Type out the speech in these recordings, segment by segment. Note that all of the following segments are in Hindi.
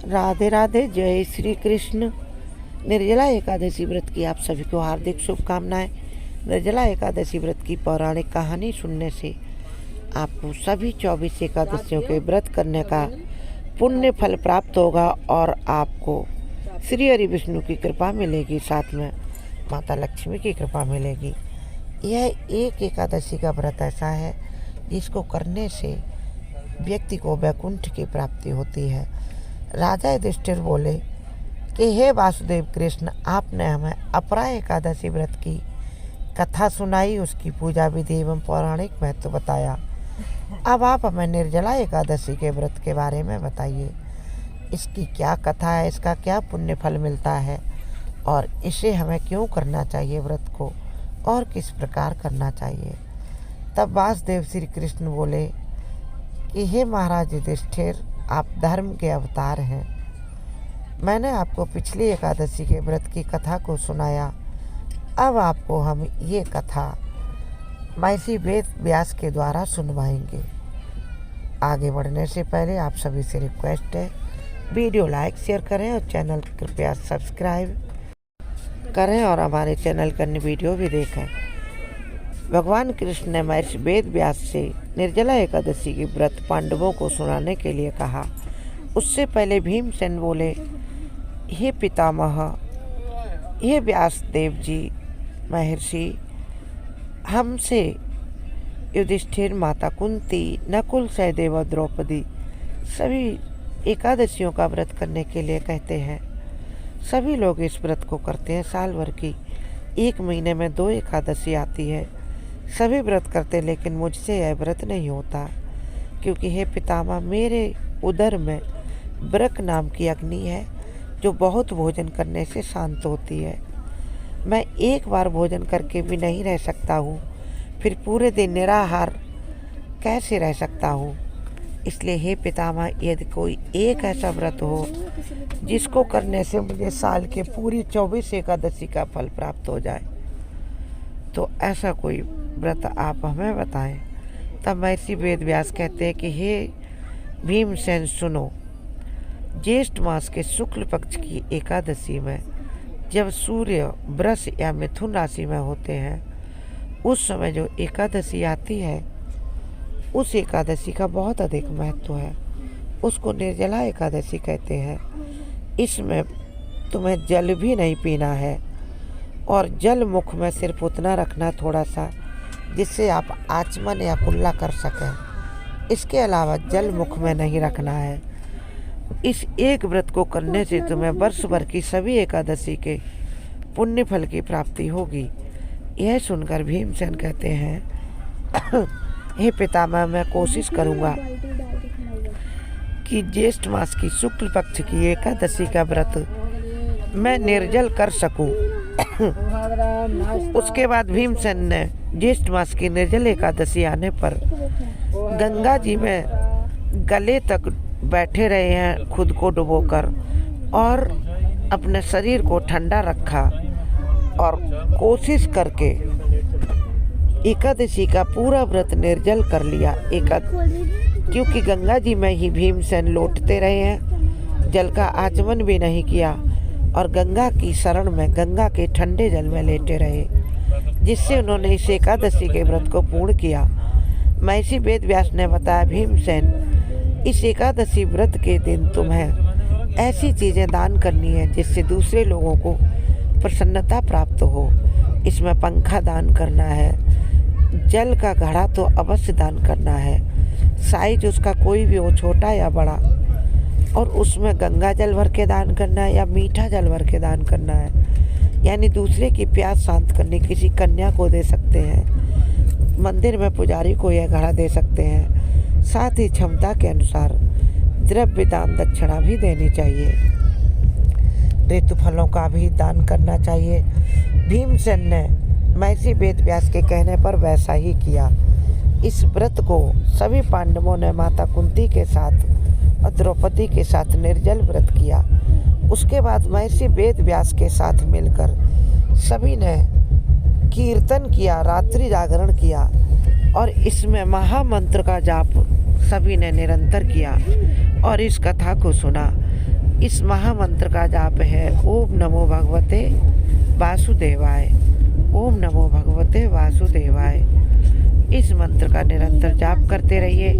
राधे राधे, जय श्री कृष्ण। निर्जला एकादशी व्रत की आप सभी को हार्दिक शुभकामनाएं। निर्जला एकादशी व्रत की पौराणिक कहानी सुनने से आपको सभी 24 एकादशियों के व्रत करने का पुण्य फल प्राप्त होगा और आपको श्री हरि विष्णु की कृपा मिलेगी, साथ में माता लक्ष्मी की कृपा मिलेगी। यह एक एकादशी का व्रत ऐसा है जिसको करने से व्यक्ति को वैकुंठ की प्राप्ति होती है। राजा युधिष्ठिर बोले कि हे वासुदेव कृष्ण, आपने हमें अपरा एकादशी व्रत की कथा सुनाई, उसकी पूजा विधि एवं पौराणिक महत्व बताया। अब आप हमें निर्जला एकादशी के व्रत के बारे में बताइए। इसकी क्या कथा है, इसका क्या पुण्य फल मिलता है और इसे हमें क्यों करना चाहिए व्रत को, और किस प्रकार करना चाहिए। तब वासुदेव श्री कृष्ण बोले कि हे महाराज युधिष्ठिर, आप धर्म के अवतार हैं। मैंने आपको पिछली एकादशी के व्रत की कथा को सुनाया। अब आपको हम ये कथा महर्षि वेद व्यास के द्वारा सुनवाएंगे। आगे बढ़ने से पहले आप सभी से रिक्वेस्ट है, वीडियो लाइक शेयर करें और चैनल कृपया सब्सक्राइब करें और हमारे चैनल का अन्य वीडियो भी देखें। भगवान कृष्ण ने महर्षि वेद व्यास से निर्जला एकादशी की व्रत पांडवों को सुनाने के लिए कहा। उससे पहले भीमसेन बोले, हे पितामह, हे व्यास देव जी महर्षि, हमसे युधिष्ठिर, माता कुंती, नकुल, सहदेव और द्रौपदी सभी एकादशियों का व्रत करने के लिए कहते हैं। सभी लोग इस व्रत को करते हैं। साल भर की 1 महीने में 2 एकादशी आती है। सभी व्रत करते, लेकिन मुझसे यह व्रत नहीं होता, क्योंकि हे पितामह, मेरे उदर में ब्रक नाम की अग्नि है जो बहुत भोजन करने से शांत होती है। मैं एक बार भोजन करके भी नहीं रह सकता हूँ, फिर पूरे दिन निराहार कैसे रह सकता हूँ। इसलिए हे पितामह, यदि कोई एक ऐसा व्रत हो जिसको करने से मुझे साल के पूरी 24 एकादशी का फल प्राप्त हो जाए, तो ऐसा कोई व्रत आप हमें बताएं। तब महर्षि वेद व्यास कहते हैं कि हे भीमसेन सुनो, ज्येष्ठ मास के शुक्ल पक्ष की एकादशी में जब सूर्य वृष या मिथुन राशि में होते हैं, उस समय जो एकादशी आती है, उस एकादशी का बहुत अधिक महत्व है। उसको निर्जला एकादशी कहते हैं। इसमें तुम्हें जल भी नहीं पीना है और जल मुख में सिर्फ उतना रखना थोड़ा सा, जिससे आप आचमन या कुल्ला कर सकें। इसके अलावा जल मुख में नहीं रखना है। इस एक व्रत को करने से तुम्हें वर्ष भर की सभी एकादशी के पुण्य फल की प्राप्ति होगी। यह सुनकर भीमसेन कहते हैं, हे पितामह, मैं कोशिश करूँगा कि ज्येष्ठ मास की शुक्ल पक्ष की एकादशी का व्रत मैं निर्जल कर सकूं। उसके बाद भीमसेन ने ज्येष्ठ मास की निर्जल एकादशी आने पर गंगा जी में गले तक बैठे रहे हैं, खुद को डुबोकर, और अपने शरीर को ठंडा रखा और कोशिश करके एकादशी का पूरा व्रत निर्जल कर लिया। क्योंकि गंगा जी में ही भीमसेन लौटते रहे हैं, जल का आचमन भी नहीं किया और गंगा की शरण में, गंगा के ठंडे जल में लेटे रहे, जिससे उन्होंने इस एकादशी के व्रत को पूर्ण किया। महर्षि वेद व्यास ने बताया, भीमसेन, इस एकादशी व्रत के दिन तुम्हें ऐसी चीज़ें दान करनी है जिससे दूसरे लोगों को प्रसन्नता प्राप्त हो। इसमें पंखा दान करना है, जल का घड़ा तो अवश्य दान करना है, साइज उसका कोई भी हो, छोटा या बड़ा, और उसमें गंगा जल भर के दान करना है या मीठा जल भर के दान करना है। यानी दूसरे की प्यास शांत करनी, किसी कन्या को दे सकते हैं, मंदिर में पुजारी को यह घड़ा दे सकते हैं। साथ ही क्षमता के अनुसार द्रव्य दान दक्षिणा भी देनी चाहिए। ऋतु फलों का भी दान करना चाहिए। भीमसेन ने महर्षि वेद व्यास के कहने पर वैसा ही किया। इस व्रत को सभी पांडवों ने माता कुंती के साथ और द्रौपदी के साथ निर्जल व्रत किया। उसके बाद महर्षि वेद व्यास के साथ मिलकर सभी ने कीर्तन किया, रात्रि जागरण किया और इसमें महामंत्र का जाप सभी ने निरंतर किया और इस कथा को सुना। इस महामंत्र का जाप है ओम नमो भगवते वासुदेवाय, ओम नमो भगवते वासुदेवाय। इस मंत्र का निरंतर जाप करते रहिए।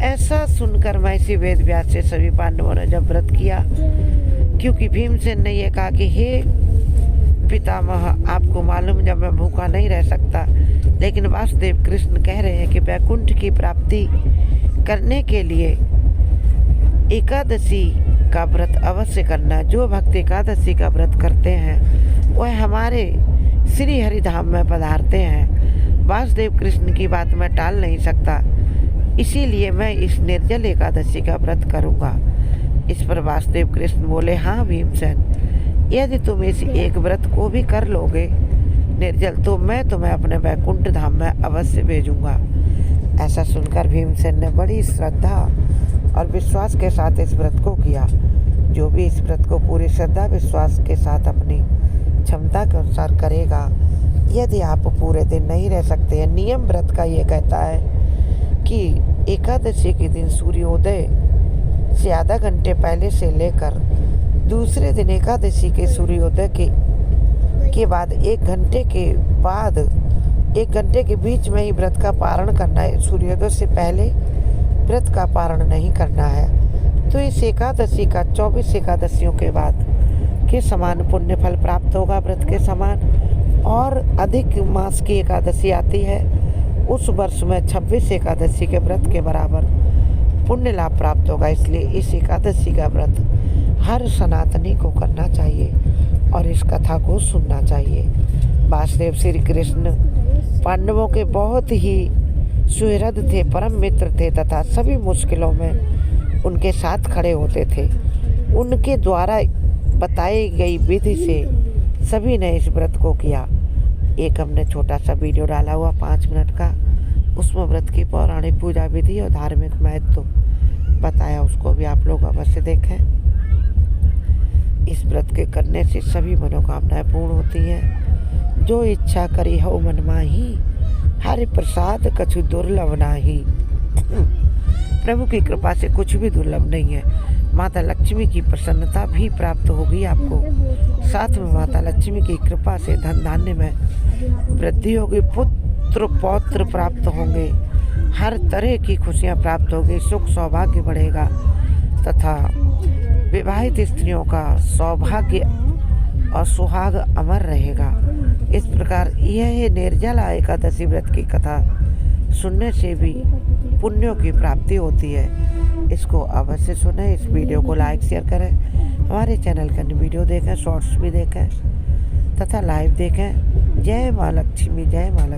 ऐसा सुनकर महर्षि वेदव्यास से सभी पांडवों ने जब व्रत किया, क्योंकि भीमसेन ने यह कहा कि हे पितामह, आपको मालूम जब मैं भूखा नहीं रह सकता, लेकिन वासुदेव कृष्ण कह रहे हैं कि वैकुंठ की प्राप्ति करने के लिए एकादशी का व्रत अवश्य करना। जो भक्त एकादशी का व्रत करते हैं वह हमारे श्री हरिधाम में पधारते हैं। वासुदेव कृष्ण की बात मैं टाल नहीं सकता, इसीलिए मैं इस निर्जल एकादशी का व्रत करूँगा। इस पर वासुदेव कृष्ण बोले, हाँ भीमसेन, यदि तुम इस एक व्रत को भी कर लोगे निर्जल, तो मैं तुम्हें अपने वैकुंठ धाम में अवश्य भेजूंगा। ऐसा सुनकर भीमसेन ने बड़ी श्रद्धा और विश्वास के साथ इस व्रत को किया। जो भी इस व्रत को पूरी श्रद्धा विश्वास के साथ अपनी क्षमता के अनुसार करेगा, यदि आप पूरे दिन नहीं रह सकते हैं, नियम व्रत का ये कहता है कि एकादशी के दिन सूर्योदय से आधा घंटे पहले से लेकर दूसरे दिन एकादशी के सूर्योदय के बाद 1 घंटे के बाद 1 घंटे के बीच में ही व्रत का पारण करना है। सूर्योदय से पहले व्रत का पारण नहीं करना है। तो इस एकादशी का 24 एकादशियों के बाद के समान पुण्य फल प्राप्त होगा व्रत के समान। और अधिक मास की एकादशी आती है, उस वर्ष में 26 एकादशी के व्रत के बराबर पुण्य लाभ प्राप्त होगा। इसलिए इस एकादशी का व्रत हर सनातनी को करना चाहिए और इस कथा को सुनना चाहिए। वासुदेव श्री कृष्ण पांडवों के बहुत ही सुहृद थे, परम मित्र थे तथा सभी मुश्किलों में उनके साथ खड़े होते थे। उनके द्वारा बताई गई विधि से सभी ने इस व्रत को किया। एक हमने छोटा सा वीडियो डाला हुआ 5 मिनट का, उसमें व्रत की पौराणिक पूजा विधि और धार्मिक महत्व बताया, उसको भी आप लोग अवश्य देखें। इस व्रत के करने से सभी मनोकामनाएं पूर्ण होती हैं। जो इच्छा करी हो मन माही, हरि प्रसाद कछु दुर्लभ नाही। प्रभु की कृपा से कुछ भी दुर्लभ नहीं है। माता लक्ष्मी की प्रसन्नता भी प्राप्त होगी आपको। साथ में माता लक्ष्मी की कृपा से धन धान्य में वृद्धि होगी, पुत्र पौत्र प्राप्त होंगे, हर तरह की खुशियां प्राप्त होगी, सुख सौभाग्य बढ़ेगा तथा विवाहित स्त्रियों का सौभाग्य और सुहाग अमर रहेगा। इस प्रकार यह निर्जला एकादशी व्रत की कथा सुनने से भी पुण्यों की प्राप्ति होती है। इसको अवश्य सुने। इस वीडियो को लाइक शेयर करें, हमारे चैनल का वीडियो देखें, शॉर्ट्स भी देखें तथा लाइव देखें। जय माँ लक्ष्मी, जय माँ लक्ष्मी।